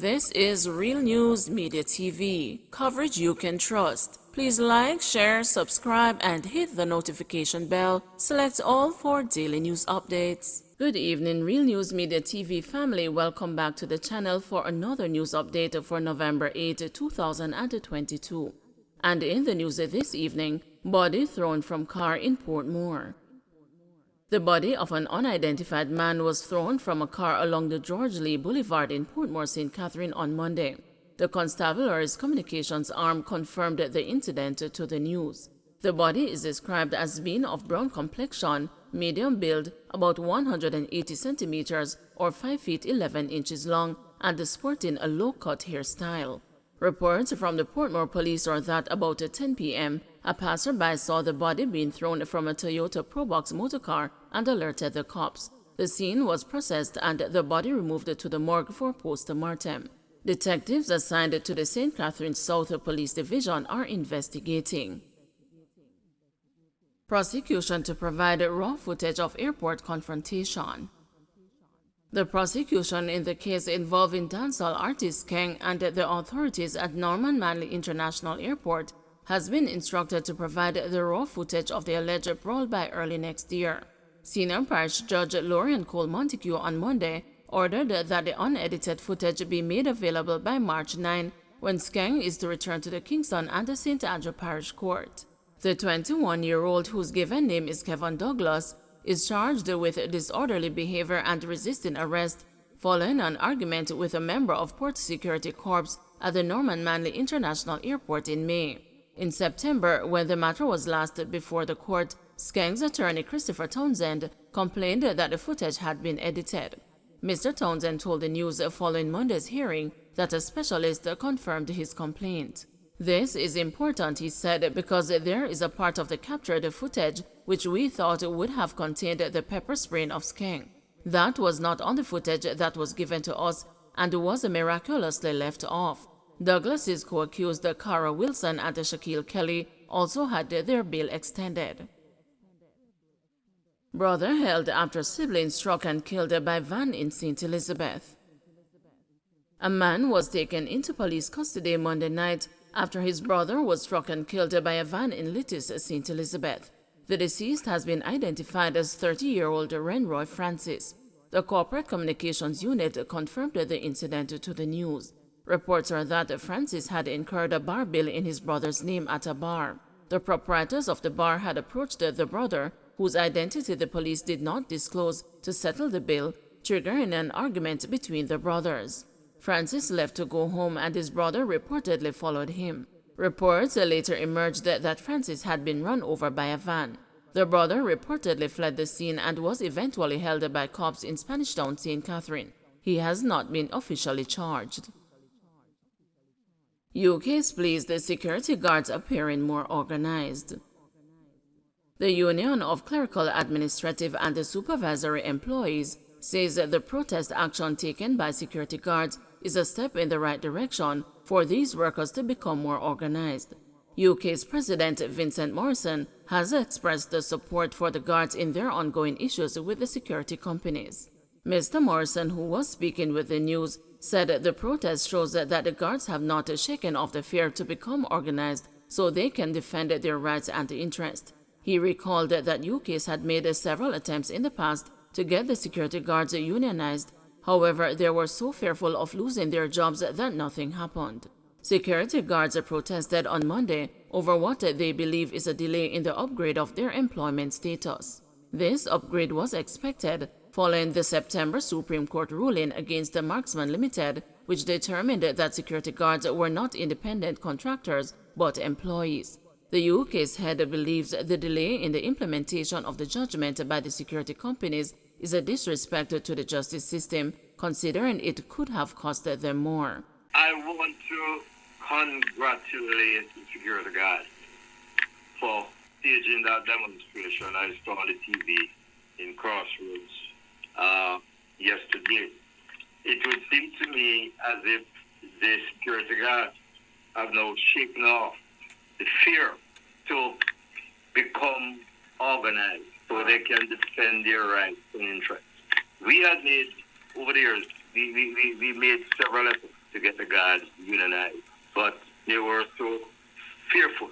This is Real News Media TV, coverage you can trust. Please like, share, subscribe, and hit the notification bell. Select all for daily news updates. Good evening, Real News Media TV family. Welcome back to the channel for another news update for November 8, 2022. And in the news this evening, body thrown from car in Portmore. The body of an unidentified man was thrown from a car along the George Lee Boulevard in Portmore, St. Catherine on Monday. The constabulary's communications arm confirmed the incident to the news. The body is described as being of brown complexion, medium build, about 180 centimeters or 5 feet 11 inches long, and sporting a low-cut hairstyle. Reports from the Portmore police are that about 10 p.m., a passerby saw the body being thrown from a Toyota Probox motorcar and alerted the cops. The scene was processed and the body removed to the morgue for post-mortem. Detectives assigned to the St. Catherine South Police Division are investigating. Prosecution to provide raw footage of airport confrontation. The prosecution in the case involving dancehall artist Skeng and the authorities at Norman Manley International Airport has been instructed to provide the raw footage of the alleged brawl by early next year. Senior Parish Judge Lorian Cole Montague on Monday ordered that the unedited footage be made available by March 9, when Skeng is to return to the Kingston and the St. Andrew Parish Court. The 21-year-old, whose given name is Kevin Douglas, is charged with disorderly behavior and resisting arrest following an argument with a member of Port Security Corps at the Norman Manley International Airport in May. In September, when the matter was last before the court, Skeng's attorney Christopher Townsend complained that the footage had been edited. Mr. Townsend told the news following Monday's hearing that a specialist confirmed his complaint. "This is important," he said, "because there is a part of the captured footage which we thought would have contained the pepper spraying of Skeng. That was not on the footage that was given to us and was miraculously left off." Douglas's co-accused Cara Wilson and Shaquille Kelly also had their bail extended. Brother held after sibling struck and killed by van in St. Elizabeth. A man was taken into police custody Monday night after his brother was struck and killed by a van in Littis, St. Elizabeth. The deceased has been identified as 30-year-old Renroy Francis. The Corporate Communications Unit confirmed the incident to the news. Reports are that Francis had incurred a bar bill in his brother's name at a bar. The proprietors of the bar had approached the brother, whose identity the police did not disclose, to settle the bill, triggering an argument between the brothers. Francis left to go home and his brother reportedly followed him. Reports later emerged that Francis had been run over by a van. The brother reportedly fled the scene and was eventually held by cops in Spanish Town, St. Catherine. He has not been officially charged. UK is pleased the security guards appearing more organized. The Union of Clerical, Administrative and Supervisory Employees says that the protest action taken by security guards is a step in the right direction for these workers to become more organized. UK's President Vincent Morrison has expressed the support for the guards in their ongoing issues with the security companies. Mr. Morrison, who was speaking with the news, said the protest shows that the guards have not shaken off the fear to become organized so they can defend their rights and interests. He recalled that UK's had made several attempts in the past to get the security guards unionized. However, they were so fearful of losing their jobs that nothing happened. Security guards protested on Monday over what they believe is a delay in the upgrade of their employment status. This upgrade was expected following the September Supreme Court ruling against the Marksman Limited, which determined that security guards were not independent contractors but employees. The UK's head believes the delay in the implementation of the judgment by the security companies is a disrespect to the justice system, considering it could have cost them more. I want to congratulate the security guards for staging that demonstration I saw on the TV in Crossroads yesterday. It would seem to me as if the security guards have now shaken off the fear to become organized so they can defend their rights and interests. We had made, over the years, we made several efforts to get the guards unionized. But they were so fearful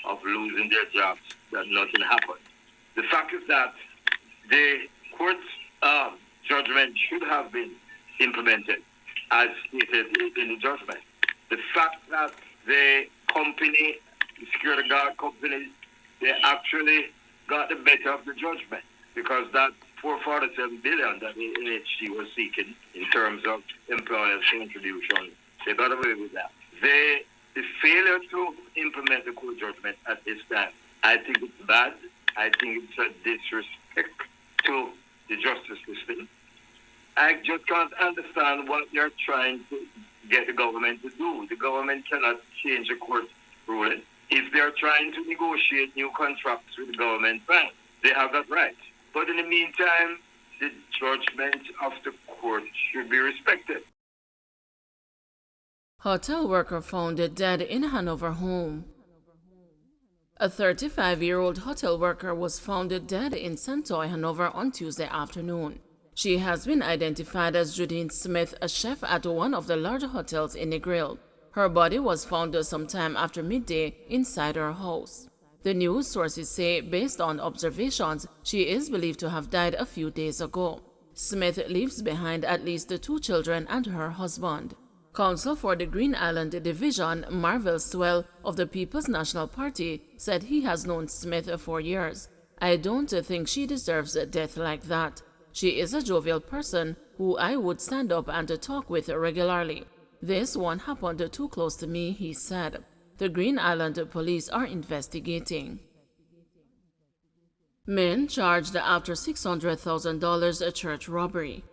of losing their jobs that nothing happened. The fact is that the court's judgment should have been implemented as stated in the judgment. The fact that the company, the security guard companies, they actually got the better of the judgment because that 447 billion that the NHC was seeking in terms of employers' contribution, they got away with that. The failure to implement the court judgment at this time, I think it's bad. I think it's a disrespect to the justice system. I just can't understand what they're trying to get the government to do. The government cannot change the court ruling. If they're trying to negotiate new contracts with the government, fine, they have that right. But in the meantime, the judgment of the court should be respected. Hotel worker found dead in Hanover home. A 35-year-old hotel worker was found dead in Santoy, Hanover on Tuesday afternoon. She has been identified as Judine Smith, a chef at one of the larger hotels in Negril. Her body was found sometime after midday inside her house. The news sources say, based on observations, she is believed to have died a few days ago. Smith leaves behind at least 2 children and her husband. Counsel for the Green Island Division, Marvel Swell of the People's National Party, said he has known Smith for years. I don't think she deserves a death like that. She is a jovial person who I would stand up and talk with regularly. This one happened too close to me, he said. The Green Island police are investigating. Men charged after $600,000 church robbery.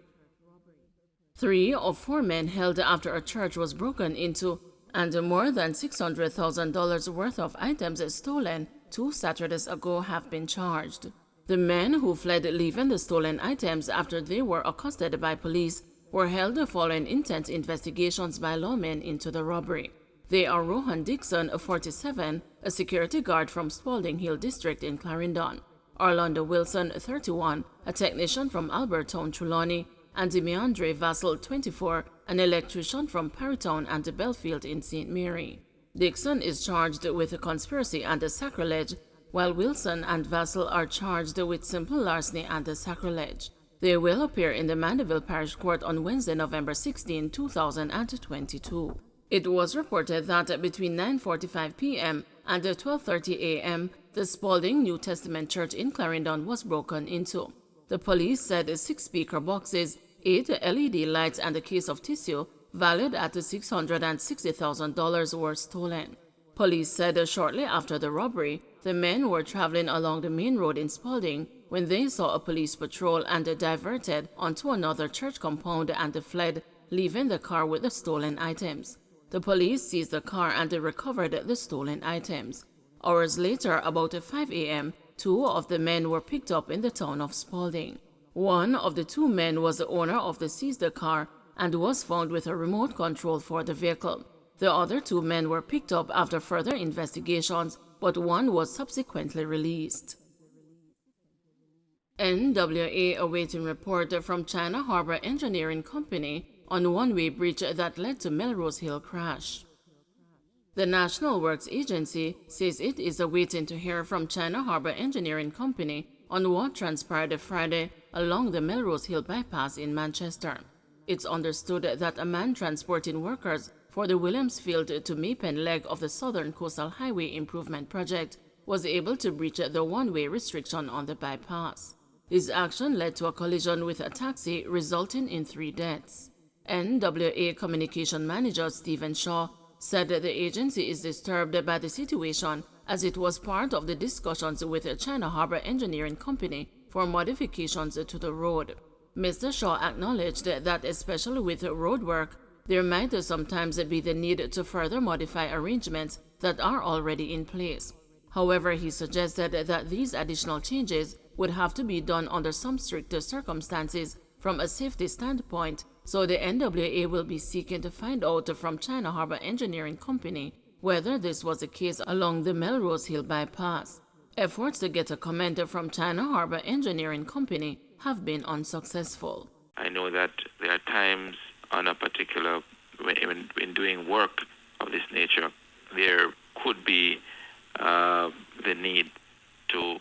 3 of 4 men held after a church was broken into and more than $600,000 worth of items stolen 2 Saturdays ago have been charged. The men who fled leaving the stolen items after they were accosted by police were held following intense investigations by lawmen into the robbery. They are Rohan Dixon, 47, a security guard from Spalding Hill District in Clarendon, Orlando Wilson, 31, a technician from Albertown, Trelawney, and Meandre Vassell, 24, an electrician from Parrytown and Belfield in St. Mary. Dixon is charged with a conspiracy and a sacrilege, while Wilson and Vassell are charged with simple larceny and a sacrilege. They will appear in the Mandeville Parish Court on Wednesday, November 16, 2022. It was reported that between 9:45 p.m. and 12:30 a.m., the Spalding New Testament Church in Clarendon was broken into. The police said 6 speaker boxes, 8 LED lights, and a case of tissue valued at $660,000 were stolen. Police said shortly after the robbery, the men were traveling along the main road in Spalding when they saw a police patrol and diverted onto another church compound and fled, leaving the car with the stolen items. The police seized the car and recovered the stolen items. Hours later, about 5 a.m., 2 of the men were picked up in the town of Spalding. One of the 2 men was the owner of the seized car and was found with a remote control for the vehicle. The other 2 men were picked up after further investigations, but one was subsequently released. NWA awaiting report from China Harbor Engineering Company on one-way bridge that led to Melrose Hill crash. The National Works Agency says it is awaiting to hear from China Harbor Engineering Company on what transpired Friday along the Melrose Hill bypass in Manchester. It's understood that a man transporting workers for the Williamsfield to Maypen leg of the Southern Coastal Highway Improvement Project was able to breach the one-way restriction on the bypass. This action led to a collision with a taxi, resulting in 3 deaths. NWA Communication Manager Stephen Shaw said that the agency is disturbed by the situation as it was part of the discussions with the China Harbor Engineering Company for modifications to the road. Mr. Shaw acknowledged that especially with road work, there might sometimes be the need to further modify arrangements that are already in place. However, he suggested that these additional changes would have to be done under some strict circumstances from a safety standpoint, so the NWA will be seeking to find out from China Harbor Engineering Company whether this was the case along the Melrose Hill bypass. Efforts to get a comment from China Harbor Engineering Company have been unsuccessful. I know that there are times on a particular when doing work of this nature, there could be the need to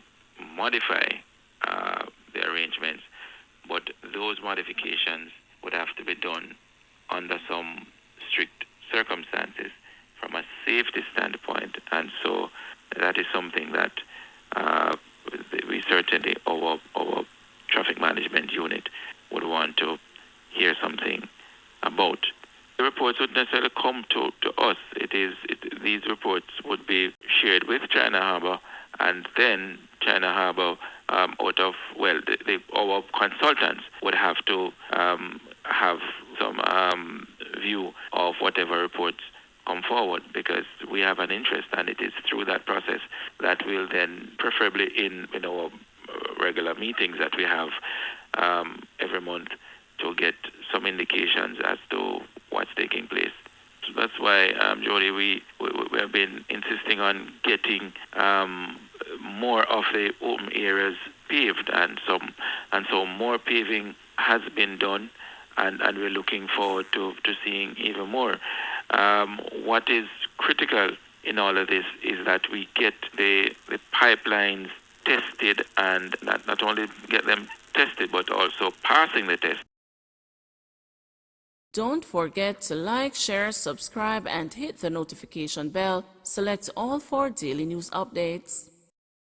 modify the arrangements, but those modifications would have to be done under some strict circumstances from a safety standpoint, and so that is something that we certainly, our traffic management unit would want to hear something about. The reports would necessarily come to us. These reports would be shared with China Harbour, and then China Harbour, our consultants would have to have some view of whatever reports come forward, because we have an interest, and it is through that process that we'll then, preferably in our regular meetings that we have every month, to get some indications as to what's taking place. So that's why, Jody, we have been insisting on getting more of the open areas paved, and so more paving has been done, and we're looking forward to seeing even more. What is critical in all of this is that we get the pipelines tested, and not only get them tested, but also passing the test. Don't forget to like, share, subscribe, and hit the notification bell. Select all for daily news updates.